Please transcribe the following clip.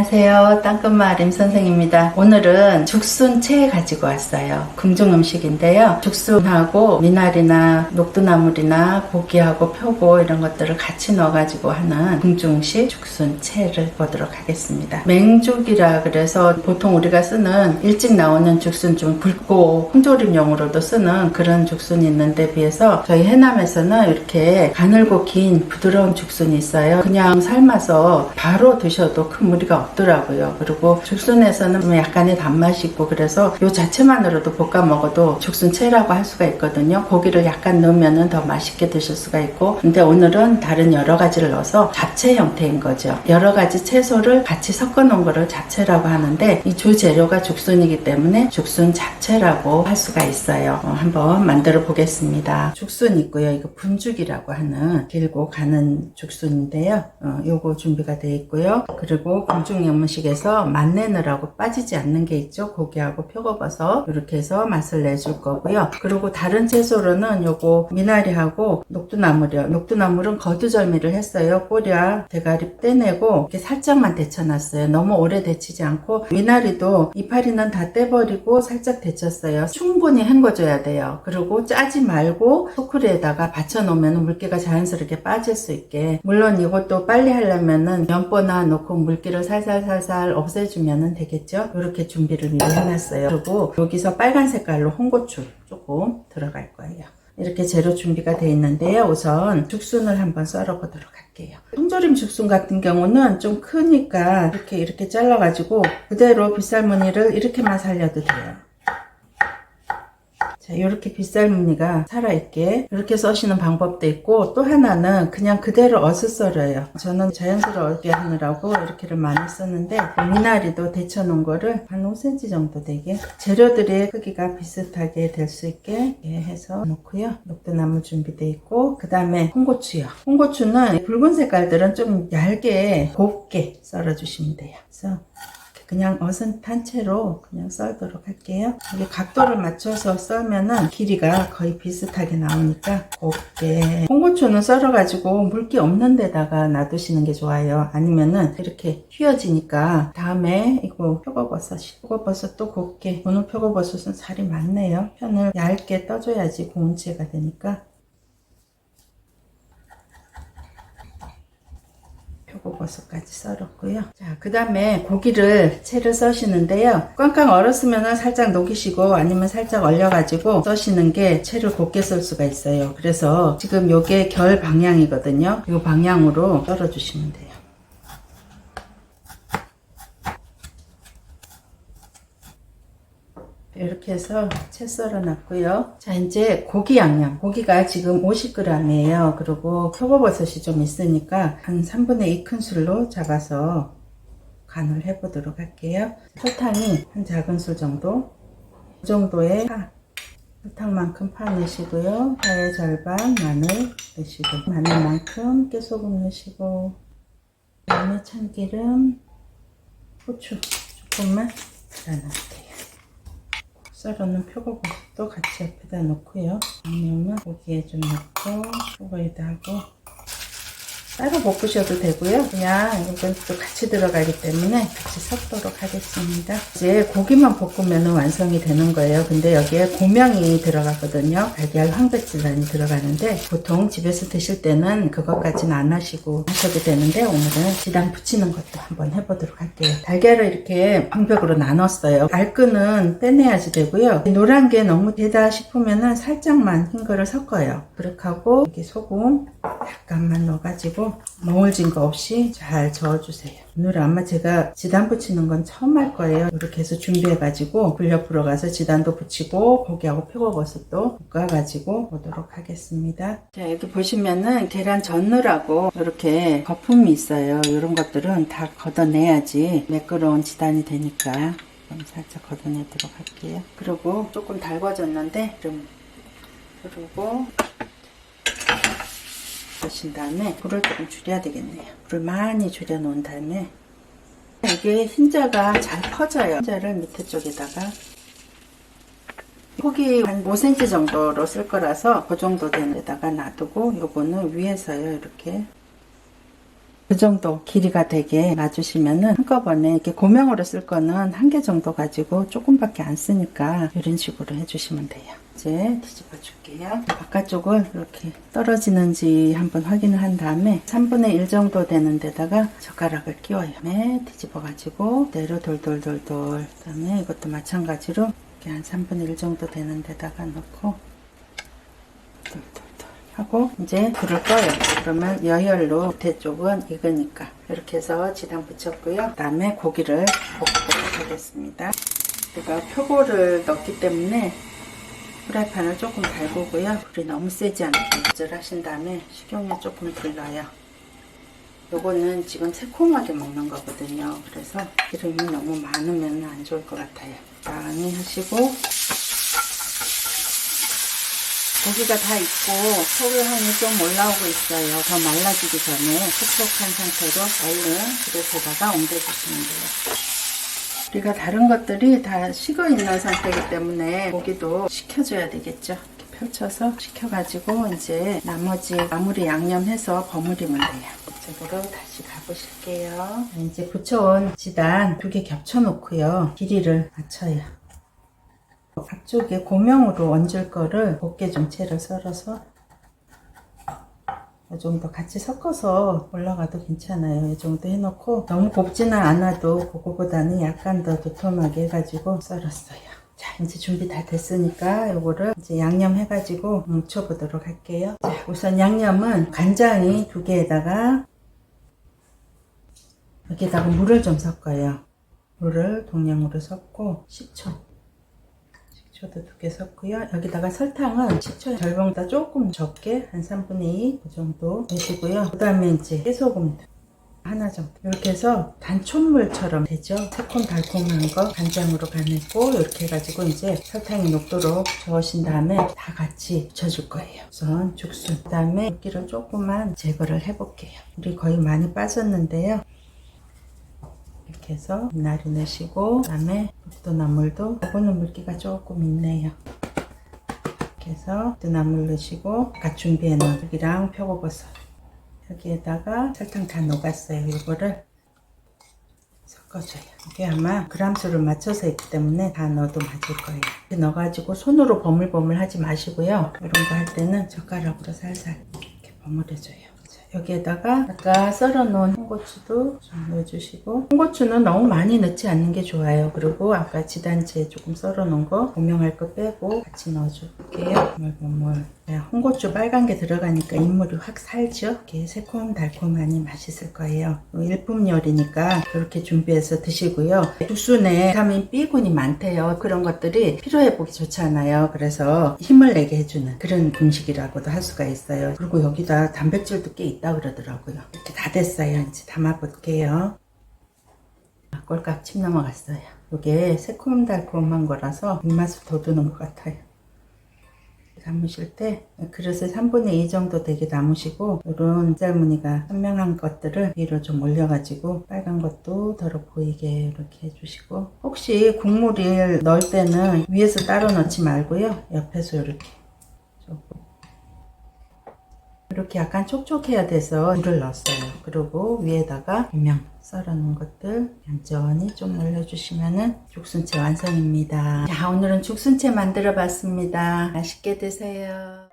안녕하세요. 땅끝마을 임선생입니다. 오늘은 죽순채 가지고 왔어요. 궁중 음식인데요. 죽순하고 미나리나 녹두나물이나 고기하고 표고 이런 것들을 같이 넣어가지고 하는 궁중식 죽순채를 보도록 하겠습니다. 맹죽이라 그래서 보통 우리가 쓰는 일찍 나오는 죽순 좀 굵고 통조림용으로도 쓰는 그런 죽순이 있는데 비해서 저희 해남에서는 이렇게 가늘고 긴 부드러운 죽순이 있어요. 그냥 삶아서 바로 드셔도 큰 무리가 없더라고요. 그리고 죽순에서는 좀 약간의 단맛이 있고 그래서 이 자체만으로도 볶아 먹어도 죽순채라고 할 수가 있거든요. 고기를 약간 넣으면 더 맛있게 드실 수가 있고, 근데 오늘은 다른 여러 가지를 넣어서 잡채 형태인 거죠. 여러 가지 채소를 같이 섞어 놓은 거를 잡채라고 하는데 이 주 재료가 죽순이기 때문에 죽순 잡채라고 할 수가 있어요. 한번 만들어 보겠습니다. 죽순 있고요. 이거 분죽이라고 하는 길고 가는 죽순인데요. 요거 준비가 되어 있고요. 그리고 궁중 음식에서 맛내느라고 빠지지 않는 게 있죠. 고기하고 표고버섯 이렇게 해서 맛을 내줄 거고요. 그리고 다른 채소로는 요거 미나리하고 녹두나물이요. 녹두나물은 거두절미를 했어요. 꼬리와 대가리 떼내고 이렇게 살짝만 데쳐놨어요. 너무 오래 데치지 않고, 미나리도 이파리는 다 떼버리고 살짝 데쳤어요. 충분히 헹궈줘야 돼요. 그리고 짜지 말고 소쿠리에다가 받쳐놓으면 물기가 자연스럽게 빠질 수 있게. 물론 이것도 빨리 하려면은 면보나 넣고 물기를 살살살살 없애주면 되겠죠. 이렇게 준비를 미리 해놨어요. 그리고 여기서 빨간 색깔로 홍고추 조금 들어갈 거예요. 이렇게 재료 준비가 되어 있는데요. 우선 죽순을 한번 썰어 보도록 할게요. 통조림 죽순 같은 경우는 좀 크니까 이렇게 잘라가지고 그대로 빗살무늬를 이렇게만 살려도 돼요. 자, 이렇게 빗살무늬가 살아있게 이렇게 써시는 방법도 있고, 또 하나는 그냥 그대로 어슷 썰어요. 저는 자연스럽게 하느라고 이렇게를 많이 썼는데, 미나리도 데쳐놓은 거를 한 5cm 정도 되게 재료들의 크기가 비슷하게 될 수 있게 이렇게 해서 놓고요. 녹두나물 준비되어 있고, 그 다음에 홍고추요. 홍고추는 붉은 색깔들은 좀 얇게 곱게 썰어주시면 돼요. 그래서 그냥 어슷한 채로 그냥 썰도록 할게요. 이게 각도를 맞춰서 썰면은 길이가 거의 비슷하게 나오니까 곱게. 홍고추는 썰어가지고 물기 없는 데다가 놔두시는 게 좋아요. 아니면은 이렇게 휘어지니까 다음에 이거 표고버섯도 곱게. 오늘 표고버섯은 살이 많네요. 편을 얇게 떠줘야지 고운 채가 되니까. 표고버섯까지 썰었고요. 자, 그 다음에 고기를 채를 써시는데요. 꽝꽝 얼었으면 살짝 녹이시고 아니면 살짝 얼려가지고 써시는 게 채를 곱게 썰 수가 있어요. 그래서 지금 요게 결 방향이거든요. 요 방향으로 썰어주시면 돼요. 이렇게 해서 채 썰어 놨고요. 자, 이제 고기 양념. 고기가 지금 50g이에요. 그리고 표고버섯이 좀 있으니까 한 3분의 2 큰술로 잡아서 간을 해 보도록 할게요. 설탕이 한 작은술 정도, 이 정도의 파, 설탕만큼 파 넣으시고요. 파의 절반 마늘 넣으시고, 마늘만큼 깨소금 넣으시고, 그다음에 참기름, 후추 조금만 넣어놓을게요. 썰어놓은 표고버섯도 같이 옆에다 놓고요. 양념은 고기에 좀 넣고 표고에다 하고, 따로 볶으셔도 되고요. 그냥 이건 또 같이 들어가기 때문에 같이 섞도록 하겠습니다. 이제 고기만 볶으면 완성이 되는 거예요. 근데 여기에 고명이 들어가거든요. 달걀 황배지단이 들어가는데, 보통 집에서 드실 때는 그것까지는 안 하시고 하셔도 되는데, 오늘은 지단 붙이는 것도 한번 해보도록 할게요. 달걀을 이렇게 황백으로 나눴어요. 알끈은 빼내야지 되고요. 노란 게 너무 되다 싶으면 살짝만 흰 거를 섞어요. 그렇게 하고 여기 소금 약간만 넣어가지고 멍울진 거 없이 잘 저어주세요. 오늘 아마 제가 지단 붙이는 건 처음 할 거예요. 이렇게 해서 준비해가지고 불려 불어가서 지단도 붙이고 고기하고 표고버섯도 볶아가지고 오도록 하겠습니다. 자, 여기 보시면은 계란 전느라고 이렇게 거품이 있어요. 이런 것들은 다 걷어내야지 매끄러운 지단이 되니까 살짝 걷어내도록 할게요. 그리고 조금 달궈졌는데 좀 그리고 하신 다음에 불을 조금 줄여야 되겠네요. 불을 많이 줄여 놓은 다음에, 이게 흰자가 잘 퍼져요. 흰자를 밑에 쪽에다가, 폭이 한 5cm 정도로 쓸 거라서 그 정도 되는 데다가 놔두고, 요거는 위에서요 이렇게 그 정도 길이가 되게 놔주시면은 한꺼번에 이렇게 고명으로 쓸 거는 한 개 정도 가지고 조금밖에 안 쓰니까 이런 식으로 해주시면 돼요. 이제 뒤집어 줄게요. 바깥쪽을 이렇게 떨어지는지 한번 확인을 한 다음에 3분의 1 정도 되는 데다가 젓가락을 끼워요. 뒤집어 가지고 그대로 돌돌돌돌, 그 다음에 이것도 마찬가지로 이렇게 한 3분의 1 정도 되는 데다가 넣고 돌돌돌 하고 이제 불을 꺼요. 그러면 여열로 밑에 쪽은 익으니까 이렇게 해서 지단 붙였고요. 그 다음에 고기를 볶도록 하겠습니다. 제가 표고를 넣기 때문에 프라이팬을 조금 달구고요. 불이 너무 세지 않게 조절하신 다음에 식용유 조금 덜 넣어요. 요거는 지금 새콤하게 먹는 거거든요. 그래서 기름이 너무 많으면 안 좋을 것 같아요. 적당히 하시고 고기가 다 익고 소금향이 좀 올라오고 있어요. 더 말라지기 전에 촉촉한 상태로 얼른 그릇에다가 옮겨주시면 돼요. 우리가 다른 것들이 다 식어 있는 상태이기 때문에 고기도 식혀줘야 되겠죠. 이렇게 펼쳐서 식혀가지고 이제 나머지 마무리 양념해서 버무리면 돼요. 이쪽으로 다시 가보실게요. 이제 부쳐온 지단 2개 겹쳐 놓고요. 길이를 맞춰요. 앞쪽에 고명으로 얹을 거를 곱게 좀 채를 썰어서 이 정도 같이 섞어서 올라가도 괜찮아요. 이 정도 해놓고 너무 곱지는 않아도 그거보다는 약간 더 도톰하게 해가지고 썰었어요. 자, 이제 준비 다 됐으니까 이거를 이제 양념 해가지고 뭉쳐보도록 할게요. 자, 우선 양념은 간장이 2개에다가 여기다가 물을 좀 섞어요. 물을 동량으로 섞고 식초 저도 2개 섞고요. 여기다가 설탕은 식초 절반보다 조금 적게 한 3분의 2 그 정도 내시고요. 그 다음에 이제 깨소금 하나 정도 이렇게 해서 단촛물처럼 되죠. 새콤달콤한 거 간장으로 간했고 이렇게 해가지고 이제 설탕이 녹도록 저으신 다음에 다 같이 붙여줄 거예요. 우선 죽순 그 다음에 물기를 조금만 제거를 해볼게요. 물이 거의 많이 빠졌는데요. 이렇게 해서 미나리 넣으시고 그 다음에 녹두나물도 이거는 물기가 조금 있네요. 이렇게 해서 녹두나물 넣으시고 아까 준비해 놓은 고기랑 표고버섯 여기에다가 설탕 다 녹았어요. 이거를 섞어줘요. 이게 아마 그람수를 맞춰서 있기 때문에 다 넣어도 맞을 거예요. 이렇게 넣어가지고 손으로 버물버물 하지 마시고요. 이런 거 할 때는 젓가락으로 살살 이렇게 버무려줘요. 여기에다가 아까 썰어놓은 홍고추도 좀 넣어주시고 홍고추는 너무 많이 넣지 않는 게 좋아요. 그리고 아까 지단채 조금 썰어놓은 거 고명할 거 빼고 같이 넣어줄게요. 버물버물 홍고추 빨간 게 들어가니까 인물이 확 살죠. 이렇게 새콤달콤하니 맛있을 거예요. 일품 요리니까 그렇게 준비해서 드시고요. 죽순에 비타민 B군이 많대요. 그런 것들이 피로회복이 좋잖아요. 그래서 힘을 내게 해주는 그런 음식이라고도 할 수가 있어요. 그리고 여기다 단백질도 꽤 있다 그러더라고요. 이렇게 다 됐어요. 이제 담아볼게요. 꼴깍 침 넘어갔어요. 이게 새콤달콤한 거라서 입맛을 돋우는 것 같아요. 담으실 때 그릇에 3분의 2 정도 되게 담으시고 이런 짤무늬가 선명한 것들을 위로 좀 올려가지고 빨간 것도 덜어 보이게 이렇게 해주시고 혹시 국물을 넣을 때는 위에서 따로 넣지 말고요. 옆에서 이렇게 약간 촉촉해야 돼서 물을 넣었어요. 그리고 위에다가 고명 썰어놓은 것들 얌전히 좀 올려주시면은 죽순채 완성입니다. 자, 오늘은 죽순채 만들어 봤습니다. 맛있게 드세요.